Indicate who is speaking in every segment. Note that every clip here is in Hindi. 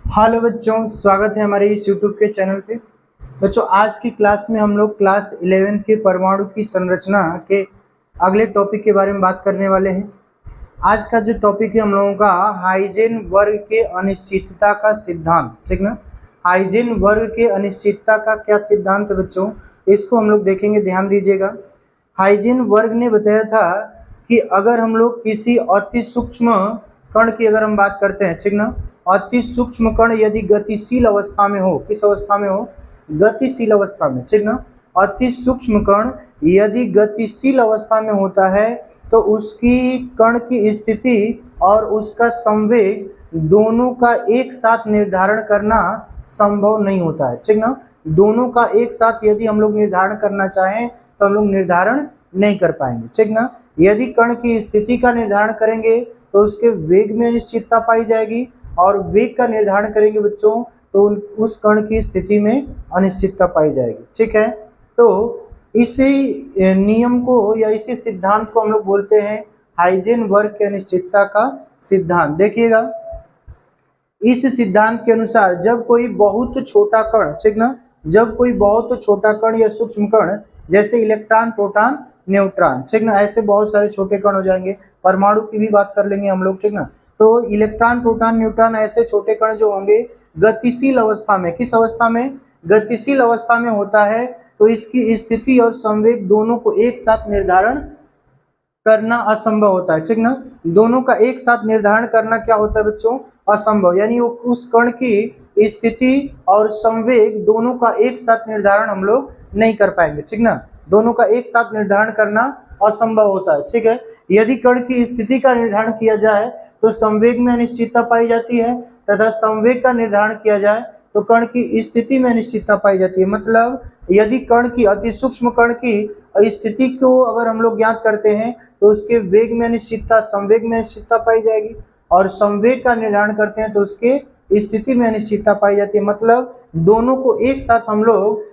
Speaker 1: हेलो बच्चों, स्वागत है हमारे इस यूट्यूब के चैनल पे। बच्चों, आज की क्लास में हम लोग क्लास 11 के परमाणु की संरचना के अगले टॉपिक के बारे में बात करने वाले हैं। आज का जो टॉपिक है हम लोगों का हाइजेनबर्ग के अनिश्चितता का सिद्धांत, ठीक ना। हाइजेनबर्ग के अनिश्चितता का क्या सिद्धांत है बच्चों, इसको हम लोग देखेंगे, ध्यान दीजिएगा। हाइजेनबर्ग ने बताया था कि अगर हम लोग किसी अति सूक्ष्म कण की अगर हम बात करते हैं, ठीक ना, अति सूक्ष्म कण यदि गतिशील अवस्था में हो, किस अवस्था में हो, गतिशील अवस्था में, ठीक ना। अति सूक्ष्म कण यदि गतिशील अवस्था में होता है तो उसकी कण की स्थिति और उसका संवेग दोनों का एक साथ निर्धारण करना संभव नहीं होता है, ठीक ना। दोनों का एक साथ यदि हम लोग निर्धारण करना चाहें तो हम लोग निर्धारण नहीं कर पाएंगे, ठीक ना। यदि कण की स्थिति का निर्धारण करेंगे तो उसके वेग में अनिश्चितता पाई जाएगी, और वेग का निर्धारण करेंगे बच्चों तो उस कण की स्थिति में अनिश्चितता पाई जाएगी, ठीक है। तो इसी नियम को या इसी सिद्धांत को हम लोग बोलते हैं हाइजेनबर्ग के अनिश्चितता का सिद्धांत। देखिएगा, इस सिद्धांत के अनुसार जब कोई बहुत छोटा कण, ठीक ना, जब कोई बहुत छोटा कण या सूक्ष्म कण जैसे इलेक्ट्रॉन, प्रोटॉन, न्यूट्रॉन, ठीक ना, ऐसे बहुत सारे छोटे कण हो जाएंगे। परमाणु की भी बात कर लेंगे हम लोग, ठीक ना। तो इलेक्ट्रॉन, प्रोटॉन, न्यूट्रॉन ऐसे छोटे कण जो होंगे गतिशील अवस्था में, किस अवस्था में, गतिशील अवस्था में होता है, तो इसकी स्थिति और संवेग दोनों को एक साथ निर्धारण करना असंभव होता है, ठीक ना। दोनों का एक साथ निर्धारण करना क्या होता है बच्चों, असंभव। यानी वो उस कण की स्थिति और संवेग दोनों का एक साथ निर्धारण हम लोग नहीं कर पाएंगे, ठीक ना। दोनों का एक साथ निर्धारण करना असंभव होता है, ठीक है। यदि कण की स्थिति का निर्धारण किया जाए तो संवेग में अनिश्चितता पाई जाती है, तथा संवेग का निर्धारण किया जाए तो कण की स्थिति में अनिश्चितता पाई जाती है। मतलब यदि कण की, अति सूक्ष्म कण की स्थिति को अगर हम लोग ज्ञात करते हैं तो उसके वेग में अनिश्चितता, संवेग में अनिश्चितता पाई जाएगी, और संवेग का निर्धारण करते हैं तो उसके स्थिति में अनिश्चितता पाई जाती है। मतलब दोनों को एक साथ हम लोग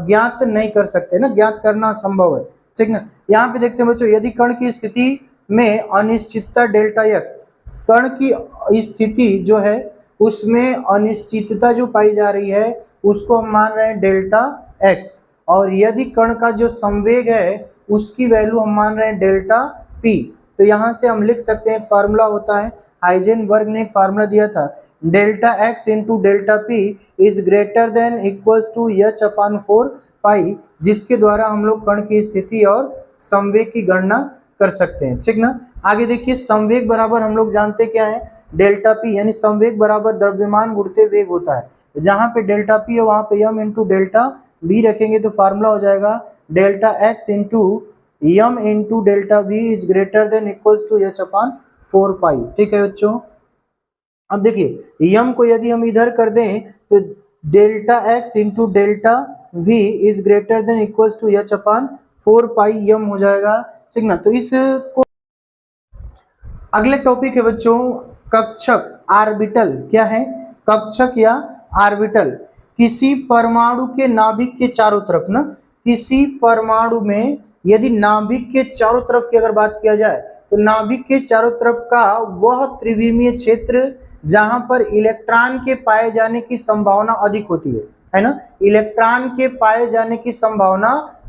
Speaker 1: ज्ञात नहीं कर सकते ना, ज्ञात करना असंभव है, ठीक ना। यहाँ पे देखते हैं बच्चों, यदि कण की स्थिति में अनिश्चितता डेल्टा एक्स, कण की स्थिति जो है उसमें अनिश्चितता जो पाई जा रही है उसको हम मान रहे हैं डेल्टा एक्स, और यदि कण का जो संवेग है उसकी वैल्यू हम मान रहे हैं डेल्टा पी। तो यहाँ से हम लिख सकते हैं, एक फार्मूला होता है, हाइजेनबर्ग ने एक फार्मूला दिया था, delta x into delta p is greater than equals to h upon 4 pi, जिसके द्वारा हम लोग कण की स्थिति और संवेग की गणना कर सकते हैं, ठीक ना। आगे देखिए, संवेग बराबर हम लोग जानते क्या है, डेल्टा पी, यानी संवेग बराबर द्रव्यमान गुणित वेग होता है। जहां पे डेल्टा पी है वहां पे m इंटू डेल्टा बी रखेंगे तो फार्मूला हो जाएगा delta x into m into delta b is greater than equals to h upon 4 pi, ठीक है बच्चों। अब देखिए, यम को यदि हम इधर कर दें तो delta x into delta v is greater than equals to h upon 4 pi यम हो जाएगा, ठीक ना। तो इसको अगले टॉपिक है बच्चों कक्षक, आर्बिटल। क्या है, कक्षक या आर्बिटल। किसी परमाणु के नाभिक के चारों तरफ ना, किसी परमाणु में यदि नाभिक के चारों तरफ की अगर बात किया जाए तो नाभिक के चारों तरफ का वह त्रिविमीय क्षेत्र जहां पर इलेक्ट्रॉन के पाए जाने की संभावना अधिक होती है ना, इलेक्ट्रॉन के पाए जाने की संभावना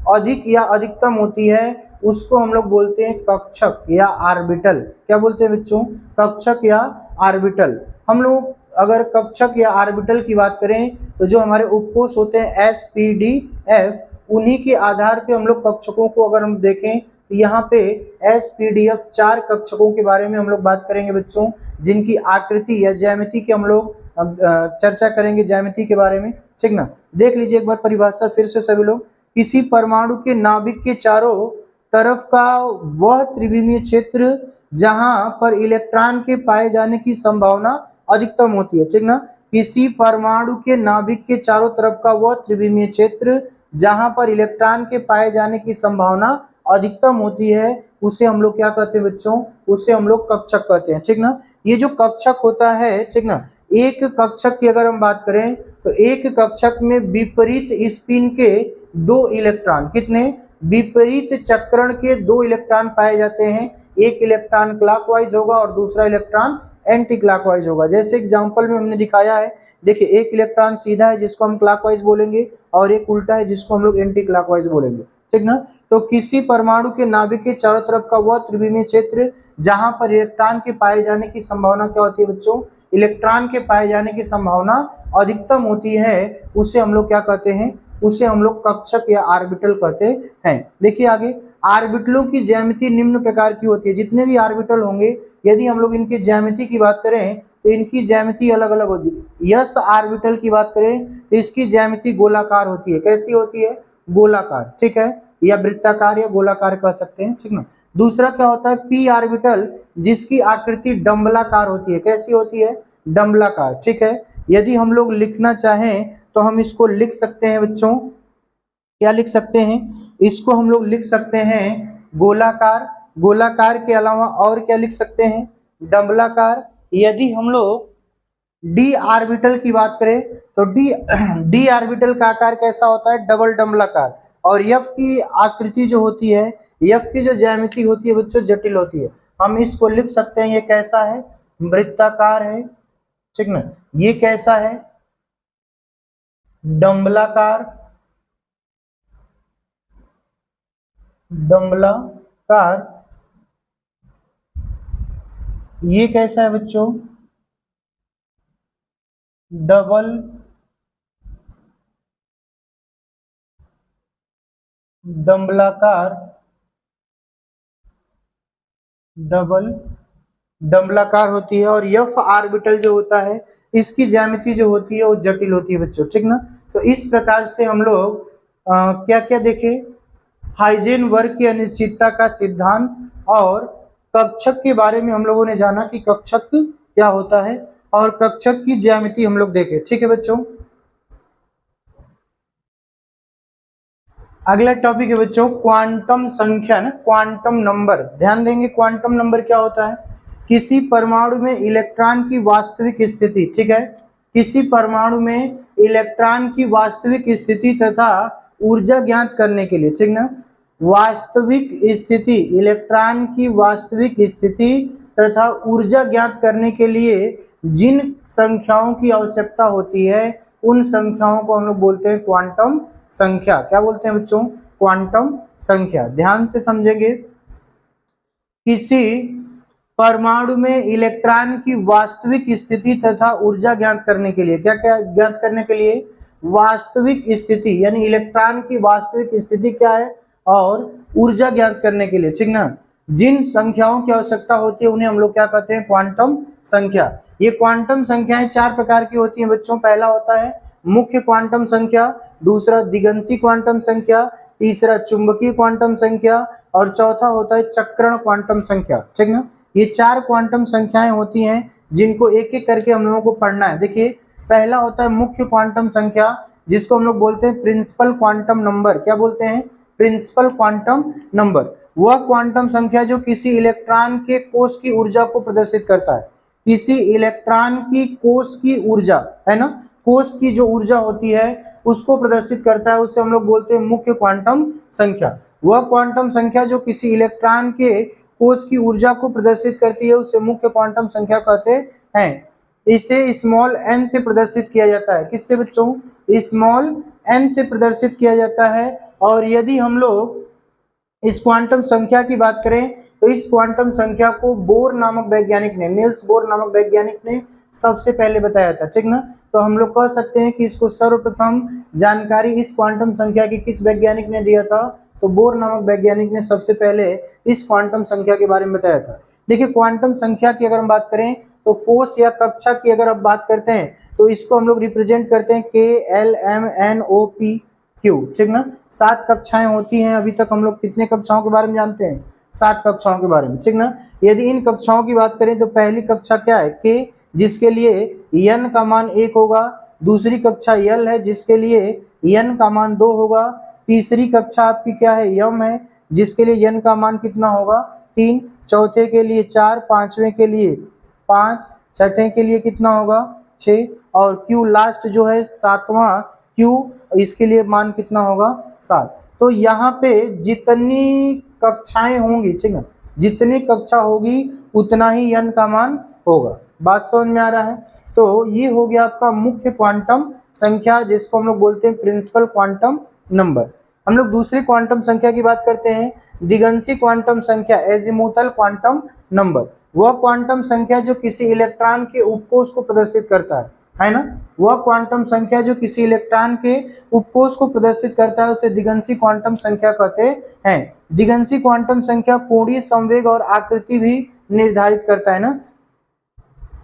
Speaker 1: अधिक या अधिकतम होती है, उसको हम लोग बोलते हैं कक्षक या आर्बिटल। क्या बोलते हैं बच्चों, कक्षक या आर्बिटल। हम लोग अगर कक्षक या आर्बिटल की बात करें तो जो हमारे उपकोष होते हैं SPDF, उन्हीं के आधार पे हम लोग कक्षकों को अगर हम देखें तो यहाँ पे SPDF 4 कक्षकों के बारे में हम लोग बात करेंगे बच्चों, जिनकी आकृति या ज्यामिति के हम लोग चर्चा करेंगे, ज्यामिति के बारे में, ठीक ना। देख लीजिए एक बार परिभाषा फिर से सभी लोग, किसी परमाणु के नाभिक के चारों तरफ का वह त्रिविमीय क्षेत्र जहां पर इलेक्ट्रॉन के पाए जाने की संभावना अधिकतम होती है, ठीक ना। किसी परमाणु के नाभिक के चारों तरफ का वह त्रिविमीय क्षेत्र जहां पर इलेक्ट्रॉन के पाए जाने की संभावना अधिकतम होती है उसे हम लोग क्या कहते हैं बच्चों, उसे हम लोग कक्षक कहते हैं, ठीक ना। ये जो कक्षक होता है, ठीक ना, एक कक्षक की अगर हम बात करें तो एक कक्षक में विपरीत स्पिन के दो इलेक्ट्रॉन, कितने, विपरीत चक्रण के दो इलेक्ट्रॉन पाए जाते हैं। एक इलेक्ट्रॉन क्लॉकवाइज होगा और दूसरा इलेक्ट्रॉन एंटी क्लॉकवाइज होगा। जैसे एग्जांपल में हमने दिखाया है, देखिए एक इलेक्ट्रॉन सीधा है जिसको हम क्लॉकवाइज बोलेंगे और एक उल्टा है जिसको हम लोग एंटी क्लॉकवाइज बोलेंगे, ठीक ना। तो किसी परमाणु के नाभिक के चारों तरफ का वह त्रिविमीय क्षेत्र जहां पर इलेक्ट्रॉन के पाए जाने की संभावना क्या होती है बच्चों, इलेक्ट्रॉन के पाए जाने की संभावना अधिकतम होती है, उसे हम लोग क्या कहते हैं, उसे हम लोग कक्षक या ऑर्बिटल कहते हैं। देखिए आगे, ऑर्बिटलों की ज्यामिति निम्न प्रकार की होती है। जितने भी ऑर्बिटल होंगे, यदि हम लोग इनकी ज्यामिति की बात करें तो इनकी ज्यामिति अलग अलग होती है। यस ऑर्बिटल की बात करें तो इसकी ज्यामिति गोलाकार होती है। कैसी होती है, गोलाकार, ठीक है, या वृत्ताकार या गोलाकार कह सकते हैं, ठीक ना। दूसरा क्या होता है, पी ऑर्बिटल, जिसकी आकृति डंबलाकार होती है। कैसी होती है, डंबलाकार, ठीक है। यदि हम लोग लिखना चाहें तो हम इसको लिख सकते हैं बच्चों, क्या लिख सकते हैं, इसको हम लोग लिख सकते हैं गोलाकार। गोलाकार के अलावा और क्या लिख सकते हैं, डंबलाकार। यदि हम लोग डी ऑर्बिटल की बात करें तो डी ऑर्बिटल का आकार कैसा होता है, डबल डंबलाकार। और एफ की आकृति जो होती है, एफ की जो ज्यामिति होती है बच्चों जटिल होती है। हम इसको लिख सकते हैं, ये कैसा है, वृत्ताकार है, ठीक ना। ये कैसा है, डंबलाकार, डंबलाकार। ये कैसा है बच्चों, डबल डंबलाकार, डबल डंबलाकार होती है। और एफ ऑर्बिटल जो होता है इसकी ज्यामिति जो होती है वो जटिल होती है बच्चों, ठीक ना। तो इस प्रकार से हम लोग क्या क्या देखे, हाइजेनबर्ग की अनिश्चितता का सिद्धांत और कक्षक के बारे में हम लोगों ने जाना कि कक्षक क्या होता है और कक्षक की ज्यामिति हम लोग देखे, ठीक है बच्चों। अगला टॉपिक है बच्चों क्वांटम संख्यन, क्वांटम नंबर। ध्यान देंगे क्वांटम नंबर क्या होता है, किसी परमाणु में इलेक्ट्रॉन की वास्तविक स्थिति, ठीक है, किसी परमाणु में इलेक्ट्रॉन की वास्तविक स्थिति तथा ऊर्जा ज्ञात करने के लिए, ठीक ना, वास्तविक स्थिति, इलेक्ट्रॉन की वास्तविक स्थिति तथा ऊर्जा ज्ञात करने के लिए जिन संख्याओं की आवश्यकता होती है उन संख्याओं को हम लोग बोलते हैं क्वांटम संख्या। क्या बोलते हैं बच्चों, क्वांटम संख्या। ध्यान से समझेंगे, किसी परमाणु में इलेक्ट्रॉन की वास्तविक स्थिति तथा ऊर्जा ज्ञात करने के लिए, क्या क्या ज्ञात करने के लिए, वास्तविक स्थिति यानी इलेक्ट्रॉन की वास्तविक स्थिति क्या है और ऊर्जा ज्ञात करने के लिए, ठीक ना, जिन संख्याओं की आवश्यकता होती है उन्हें हम लोग क्या कहते हैं, क्वांटम संख्या। ये क्वांटम संख्याएं चार प्रकार की होती हैं बच्चों। पहला होता है मुख्य क्वांटम संख्या, दूसरा दिगंशी क्वांटम संख्या, तीसरा चुंबकीय क्वांटम संख्या और चौथा होता है चक्रण क्वांटम संख्या, ठीक ना। ये चार क्वांटम संख्याएं होती हैं जिनको एक एक करके हम लोगों को पढ़ना है। देखिए पहला होता है मुख्य क्वांटम संख्या, जिसको हम लोग बोलते हैं प्रिंसिपल क्वांटम नंबर। क्या बोलते हैं, प्रिंसिपल क्वांटम नंबर। वह क्वांटम संख्या जो किसी इलेक्ट्रॉन के कोष की ऊर्जा को प्रदर्शित करता है, किसी इलेक्ट्रॉन की कोष की ऊर्जा है ना, कोष की जो ऊर्जा होती है उसको प्रदर्शित करता है, उसे हम लोग बोलते हैं मुख्य क्वांटम संख्या। वह क्वांटम संख्या जो किसी इलेक्ट्रॉन के कोष की ऊर्जा को प्रदर्शित करती है उसे मुख्य क्वांटम संख्या कहते हैं। इसे स्मॉल एन से प्रदर्शित किया जाता है। किससे बच्चों, स्मॉल एन से प्रदर्शित किया जाता है। और यदि हम लोग इस क्वांटम संख्या की बात करें तो इस क्वांटम संख्या को बोर नामक वैज्ञानिक ने, नील्स बोर नामक वैज्ञानिक ने सबसे पहले बताया था, ठीक ना। तो हम लोग कह सकते हैं कि इसको सर्वप्रथम जानकारी इस क्वांटम संख्या की किस वैज्ञानिक ने दिया था, तो बोर नामक वैज्ञानिक ने सबसे पहले इस क्वांटम संख्या के बारे में बताया था। देखिए क्वांटम संख्या की अगर हम बात करें तो कोष या कक्षा की अगर आप बात करते हैं तो इसको हम लोग रिप्रेजेंट करते हैं KLMNOP क्यू, ठीक ना। 7 कक्षाएं होती हैं। अभी तक हम लोग कितने कक्षाओं के बारे में जानते हैं, 7 कक्षाओं के बारे में, ठीक ना। यदि इन कक्षाओं की बात करें तो पहली कक्षा क्या है, K, जिसके लिए n का मान 1 होगा। दूसरी कक्षा L है जिसके लिए n का मान 2 होगा। तीसरी कक्षा आपकी क्या है, यम है, जिसके लिए n का मान कितना होगा 3, चौथे के लिए 4, पांचवें के लिए 5, छठे के लिए कितना होगा 6, और Q लास्ट जो है सातवां Q, इसके लिए मान कितना होगा 7। तो यहाँ पे जितनी कक्षाएं होंगी, ठीक है, जितनी कक्षा होगी उतना ही n का मान होगा। बात समझ में आ रहा है? तो ये हो गया आपका मुख्य क्वांटम संख्या, जिसको हम लोग बोलते हैं प्रिंसिपल क्वांटम नंबर। हम लोग दूसरी क्वांटम संख्या की बात करते हैं, दिगंशी क्वांटम संख्या, एजीमुथल क्वांटम नंबर। वह क्वांटम संख्या जो किसी इलेक्ट्रॉन के उपकोष को प्रदर्शित करता है ना, वह क्वांटम संख्या जो किसी इलेक्ट्रॉन के उपकोष को प्रदर्शित करता है उसे दिगंशी क्वांटम संख्या कहते हैं। दिगंशी क्वांटम संख्या कोणीय संवेग और आकृति भी निर्धारित करता है ना,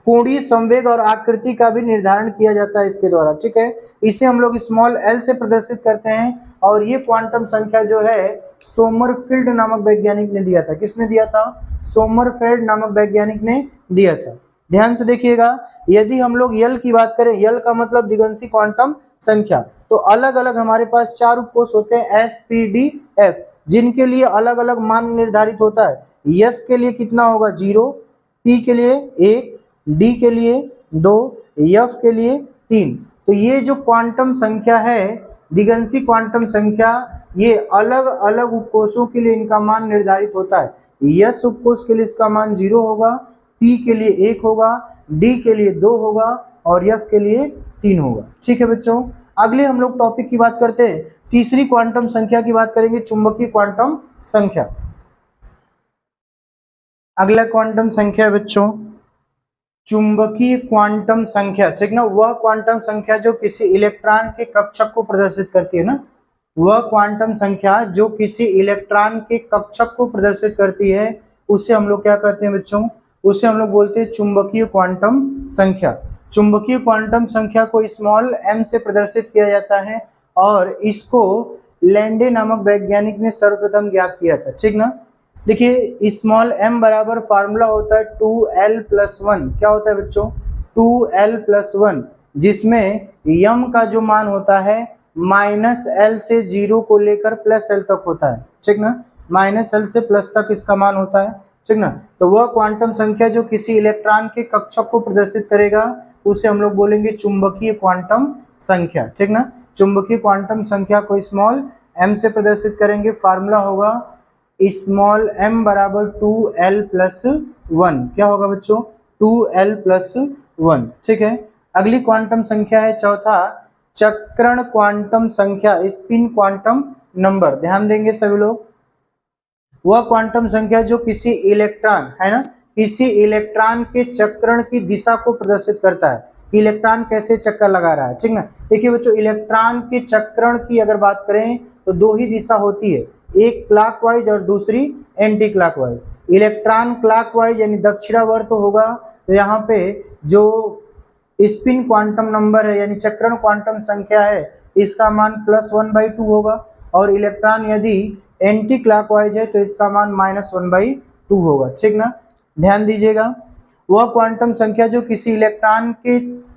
Speaker 1: कोणीय संवेग और आकृति का भी निर्धारण किया जाता है इसके द्वारा, ठीक है। इसे हम लोग स्मॉल l से प्रदर्शित करते हैं, और ये क्वांटम संख्या जो है सोमरफेल्ड नामक वैज्ञानिक ने दिया था। किसने दिया था? सोमरफेल्ड नामक वैज्ञानिक ने दिया था। ध्यान से देखिएगा, यदि हम लोग यल की बात करें, यल का मतलब दिगंशी क्वांटम संख्या, तो अलग अलग हमारे पास 4 उपकोष होते हैं S, P, D, F, जिनके लिए अलग अलग मान निर्धारित होता है। S के लिए कितना होगा 0, P के लिए 1, D के लिए 2, F के लिए 3। तो ये जो क्वांटम संख्या है दिगंशी क्वांटम संख्या, ये अलग अलग उपकोषों के लिए इनका मान निर्धारित होता है। S उपकोष के लिए इसका मान 0 होगा, P के लिए 1 होगा, D के लिए 2 होगा और F के लिए 3 होगा। ठीक है बच्चों, अगले हम लोग टॉपिक की बात करते हैं, तीसरी क्वांटम संख्या की बात करेंगे, चुंबकीय क्वांटम संख्या। अगला क्वांटम संख्या है बच्चों चुंबकीय क्वांटम संख्या, ठीक ना, वह क्वांटम संख्या जो किसी इलेक्ट्रॉन के कक्षक को प्रदर्शित करती है ना, वह क्वांटम संख्या जो किसी इलेक्ट्रॉन के कक्षक को प्रदर्शित करती है उसे हम लोग क्या कहते हैं बच्चों, उसे हम लोग बोलते हैं चुंबकीय क्वांटम संख्या। चुंबकीय क्वांटम संख्या को स्मॉल m से प्रदर्शित किया जाता है और इसको लैंडे नामक वैज्ञानिक ने सर्वप्रथम ज्ञात किया था, ठीक ना। देखिए स्मॉल m बराबर फार्मूला होता है 2l+1, क्या होता है बच्चों 2l+1, जिसमें m का जो मान होता है -l से 0 को लेकर +l तक होता है, ठीक ना, -l से प्लस तक इसका मान होता है, ठीक ना। तो वह क्वांटम संख्या जो किसी इलेक्ट्रॉन के कक्षक को प्रदर्शित करेगा उसे हम लोग बोलेंगे चुंबकीय क्वांटम संख्या, ठीक ना। चुंबकीय क्वांटम संख्या को स्मॉल m से प्रदर्शित करेंगे, फार्मूला होगा स्मॉल m बराबर 2l+1, क्या होगा बच्चों 2l+1, ठीक है। अगली क्वांटम संख्या है चौथा चक्रण क्वांटम संख्या, स्पिन क्वांटम नंबर। ध्यान देंगे सभी लोग, वह क्वांटम संख्या जो किसी इलेक्ट्रॉन है ना, किसी इलेक्ट्रॉन के चक्रण की दिशा को प्रदर्शित करता है, इलेक्ट्रॉन कैसे चक्कर लगा रहा है, ठीक ना। देखिए बच्चों इलेक्ट्रॉन के चक्रण की अगर बात करें तो 2 ही दिशा होती है, एक क्लॉकवाइज और दूसरी एंटी क्लॉकवाइज। इलेक्ट्रॉन क्लॉकवाइज यानी दक्षिणावर्त होगा, तो यहाँ पे जो स्पिन क्वांटम नंबर है यानी चक्रण क्वांटम संख्या है इसका मान +1/2 होगा, और इलेक्ट्रॉन यदि एंटी क्लॉकवाइज है तो इसका मान -1/2 होगा, ठीक ना। ध्यान दीजिएगा, वह क्वांटम संख्या जो किसी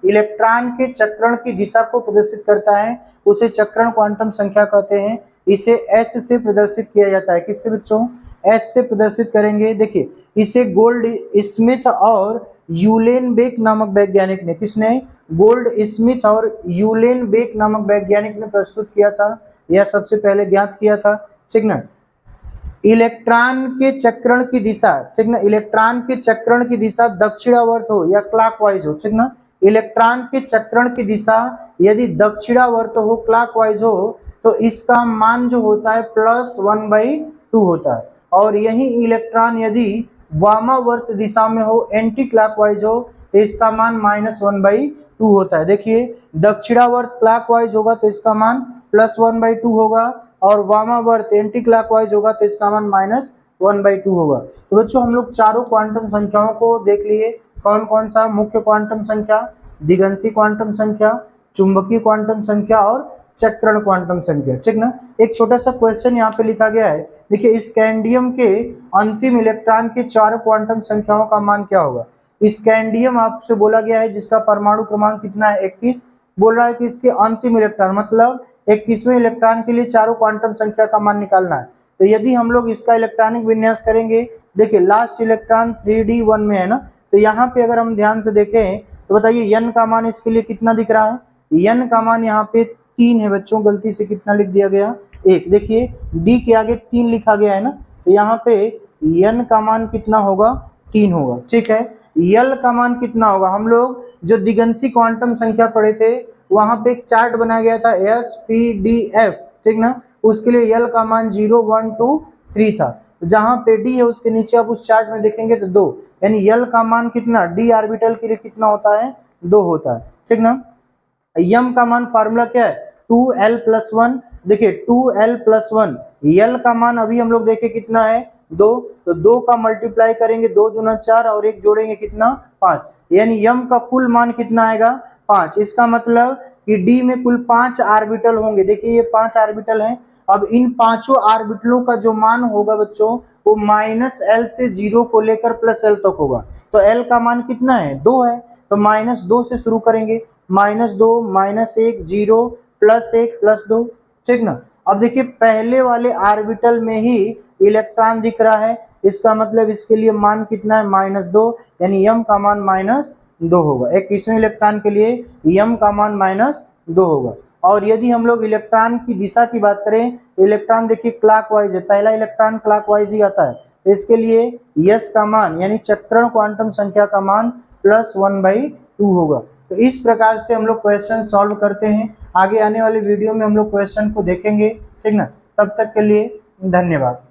Speaker 1: इलेक्ट्रॉन के चक्रण की दिशा को प्रदर्शित करता है उसे चक्रण क्वांटम संख्या कहते हैं। इसे S से प्रदर्शित किया जाता है, किससे बच्चों S से प्रदर्शित करेंगे। देखिए इसे गोल्ड स्मिथ और यूलेनबेक नामक वैज्ञानिक ने, किसने गोल्ड स्मिथ और यूलेनबेक नामक वैज्ञानिक ने प्रस्तुत किया था, यह सबसे पहले ज्ञात किया था, ठीक ना। इलेक्ट्रॉन के चक्रण की दिशा, ठीक ना, इलेक्ट्रॉन के चक्रण की दिशा दक्षिणावर्त हो या क्लॉकवाइज हो, ठीक ना। इलेक्ट्रॉन के चक्रण की दिशा यदि दक्षिणावर्त हो, क्लॉकवाइज हो, तो इसका मान जो होता है +1/2 होता है, और यही इलेक्ट्रॉन यदि वामावर्त दिशा में हो, एंटी क्लॉकवाइज हो, तो इसका मान -1/2 होता है। देखिए दक्षिणावर्त क्लॉकवाइज होगा तो इसका मान +1/2 होगा, और वामावर्त एंटी क्लॉकवाइज होगा तो इसका मान -1/2 होगा। तो बच्चों हम लोग चारों क्वांटम संख्याओं को देख लिए, कौन कौन सा, मुख्य क्वांटम संख्या, दिगंशी क्वांटम संख्या, चुंबकीय क्वांटम संख्या और चक्रण क्वांटम संख्या, ठीक ना। एक छोटा सा क्वेश्चन यहाँ पे लिखा गया है, देखिए स्कैंडियम के अंतिम इलेक्ट्रॉन के 4 क्वांटम संख्याओं का मान क्या होगा। स्कैंडियम आपसे बोला गया है जिसका परमाणु क्रमांक कितना है 21, बोल रहा है कि इसके अंतिम इलेक्ट्रॉन मतलब 21वें इलेक्ट्रॉन के लिए चारों क्वांटम संख्या का मान निकालना है। तो यदि हम लोग इसका इलेक्ट्रॉनिक विन्यास करेंगे, देखिए लास्ट इलेक्ट्रॉन 3d1 में है ना, तो यहाँ पे अगर हम ध्यान से देखें तो बताइए n का मान इसके लिए कितना दिख रहा है, n का मान यहाँ पे 3 है बच्चों, गलती से कितना लिख दिया गया 1, देखिए d के आगे 3 लिखा गया है ना, तो यहाँ पे n का मान कितना होगा 3 होगा, ठीक है। यल का मान कितना होगा, हम लोग जो दिगंशी क्वांटम संख्या पढ़े थे वहां पे एक चार्ट बनाया गया था SPDF, ठीक ना, उसके लिए यल का मान 0 1 2 3 था, जहां पे डी है उसके नीचे आप उस चार्ट में देखेंगे तो 2, यानी यल का मान कितना डी ऑर्बिटल के लिए कितना होता है 2 होता है, ठीक ना। यम का मान फार्मूला क्या है 2l+1, देखिए 2l+1, यल का मान अभी हम लोग देखे कितना है 2, तो 2 का मल्टीप्लाई करेंगे 2 दूना 4 और 1 जोड़ेंगे कितना 5, यानी यम का कुल मान कितना आएगा 5। इसका मतलब कि डी में कुल 5 ऑर्बिटल होंगे, देखिए ये 5 ऑर्बिटल हैं। अब इन पांचों ऑर्बिटलों का जो मान होगा बच्चों वो -l से 0 को लेकर +l तक होगा, तो l का मान कितना है 2 है, तो -2 से शुरू करेंगे, -2 -1 0 +1 +2, ठीक ना। अब देखिए पहले वाले ऑर्बिटल में ही इलेक्ट्रॉन दिख रहा है, इसका मतलब इसके लिए मान कितना है -2, यानी यम का मान -2 होगा। 21वें इलेक्ट्रॉन के लिए यम का मान -2 होगा। और यदि हम लोग इलेक्ट्रॉन की दिशा की बात करें, इलेक्ट्रॉन देखिए क्लॉकवाइज है, पहला इलेक्ट्रॉन क्लॉकवाइज ही आता है, तो इसके लिए यस का मान यानी चक्रण क्वांटम संख्या का मान +1/2 होगा। तो इस प्रकार से हम लोग क्वेश्चन सॉल्व करते हैं। आगे आने वाले वीडियो में हम लोग क्वेश्चन को देखेंगे, ठीक ना। तब तक के लिए धन्यवाद।